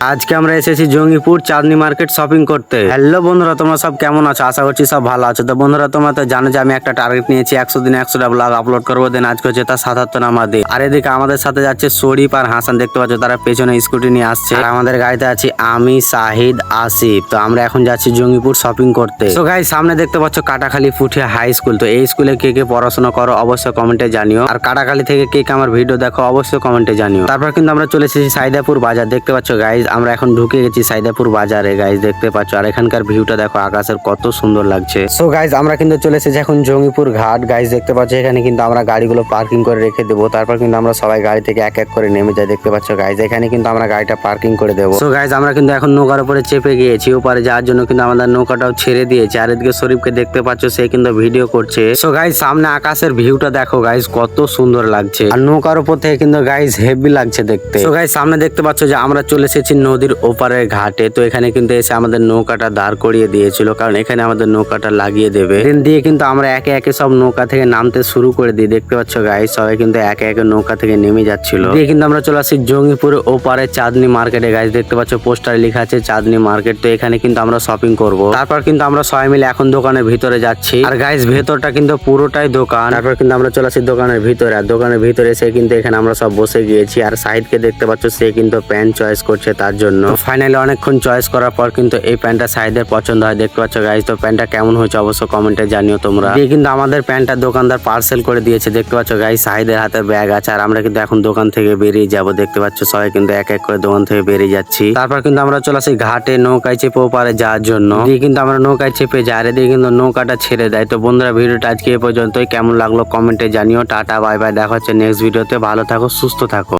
আজকে আমরা এসেছি জঙ্গিপুর চাঁদনি মার্কেট শপিং করতে। হ্যালো বন্ধুরা, তোমরা সব কেমন আছো? আশা করছি সব ভালো আছো। তো বন্ধুরা, তোমরা তো জানো যে আমি একটা টার্গেট নিয়েছি, 100 দিনে 100টা ব্লগ আপলোড করবো। দেন আজকে হচ্ছে তার 77 দিন। আর এদিকে আমাদের সাথে যাচ্ছে শরীফ আর হাসান, দেখতে পাচ্ছ তারা পেছনে স্কুটি নিয়ে আসছে। আর আমাদের গাড়িতে আছি আমি, শাহিদ, আসিফ। তো আমরা এখন যাচ্ছি জঙ্গিপুর শপিং করতে। তো গাইস, সামনে দেখতে পাচ্ছ কাটাখালী ফুটিয়া হাই স্কুল। তো এই স্কুলে কে কে পড়াশোনা করো অবশ্যই কমেন্টে জানিও। আর কাটাখালী থেকে কে কে আমার ভিডিও দেখো অবশ্যই কমেন্টে জানিও। তারপর কিন্তু আমরা চলে এসেছি সাইদাপুর বাজার। দেখতে পাচ্ছ গাইস, আমরা এখন ঢুকে গেছি সাইদাপুর বাজারে। গাইস দেখতে পাচ্ছ, আর এখানকার ভিউটা দেখো, আকাশের কত সুন্দর লাগছে। সো গাইস, আমরা কিন্তু চলে এসেছি এখন জঙ্গিপুর ঘাট। গাইস দেখতে পাচ্ছ, এখানে কিন্তু আমরা গাড়িগুলো পার্কিং করে রেখে দেবো। তারপর কিন্তু আমরা সবাই গাড়ি থেকে এক এক করে নেমে যাই। দেখতে পাচ্ছ গাইস, এখানে কিন্তু আমরা গাড়িটা পার্কিং করে দেবো। সো গাইস, আমরা কিন্তু এখন নৌকার উপরে চেপে গিয়েছি। ওপারে যাওয়ার জন্য কিন্তু আমাদের নৌকাটাও ছেড়ে দিয়েছে। আর এদিকে শরীফকে দেখতে পাচ্ছ, সে কিন্তু ভিডিও করছে। সো গাইস, সামনে আকাশের ভিউটা দেখো গাইস, কত সুন্দর লাগছে। আর নৌকার উপর থেকে কিন্তু গাইস হেভি লাগছে দেখতে। সো গাইস, সামনে দেখতে পাচ্ছ যে আমরা চলে এসেছি নদীর ওপারের ঘাটে। তো এখানে কিন্তু এসে আমাদের নৌকাটা দাঁড় করিয়ে দিয়েছিল, কারণ এখানে আমাদের নৌকাটা লাগিয়ে দেবে। দিয়ে কিন্তু আমরা একে একে সব নৌকা থেকে নামতে শুরু করে দিই। দেখতে পাচ্ছ গাইস, সবাই কিন্তু একে একে নৌকা থেকে নেমে যাচ্ছিল। দিয়ে কিন্তু আমরা চলে আসি জঙ্গিপুরের ওপারে চাঁদনি মার্কেটে। গাইস দেখতে পাচ্ছ পোস্টারে লেখা আছে চাঁদনি মার্কেট। তো এখানে কিন্তু আমরা শপিং করব। তারপর কিন্তু আমরা সবাই মিলে এখন দোকানের ভিতরে যাচ্ছি। আর গাইস, ভেতরটা কিন্তু পুরোটাই দোকান। তারপর কিন্তু আমরা চলে আসি দোকানের ভিতরে। আর দোকানের ভিতরে এসে কিন্তু এখানে আমরা সব বসে গিয়েছি। আর সাইডকে দেখতে পাচ্ছ, সে কিন্তু প্যান্ট চয়েস করছে তার জন্য। ফাইনালি অনেকক্ষণ চয়েস করার পর কিন্তু এই প্যান্টটা সাইডের পছন্দ হয়। দেখতে পাচ্ছ গাইস, তো প্যান্টটা কেমন হয়েছে অবশ্য কমেন্টে জানিও তোমরা। দিয়ে কিন্তু আমাদের প্যান্টটা দোকানদার পার্সেল করে দিয়েছে। দেখতে পাচ্ছ গাইস, সাইডের হাতে ব্যাগ আছে। আর আমরা কিন্তু এখন দোকান থেকে বেরিয়ে যাব। দেখতে পাচ্ছ সবাই কিন্তু এক এক করে দোকান থেকে বেরিয়ে যাচ্ছি। তারপর কিন্তু আমরা চলে আসি ঘাটে নৌকায় চেপে ওপারে যাওয়ার জন্য। দিয়ে কিন্তু আমরা নৌকায় চেপে যাই। আর দিয়ে কিন্তু নৌকাটা ছেড়ে দেয়। তো বন্ধুরা, ভিডিওটা আজকে এ পর্যন্তই। কেমন লাগলো কমেন্টে জানিও। টাটা বাই বাই, দেখা হচ্ছে নেক্সট ভিডিওতে। ভালো থাকো, সুস্থ থাকো।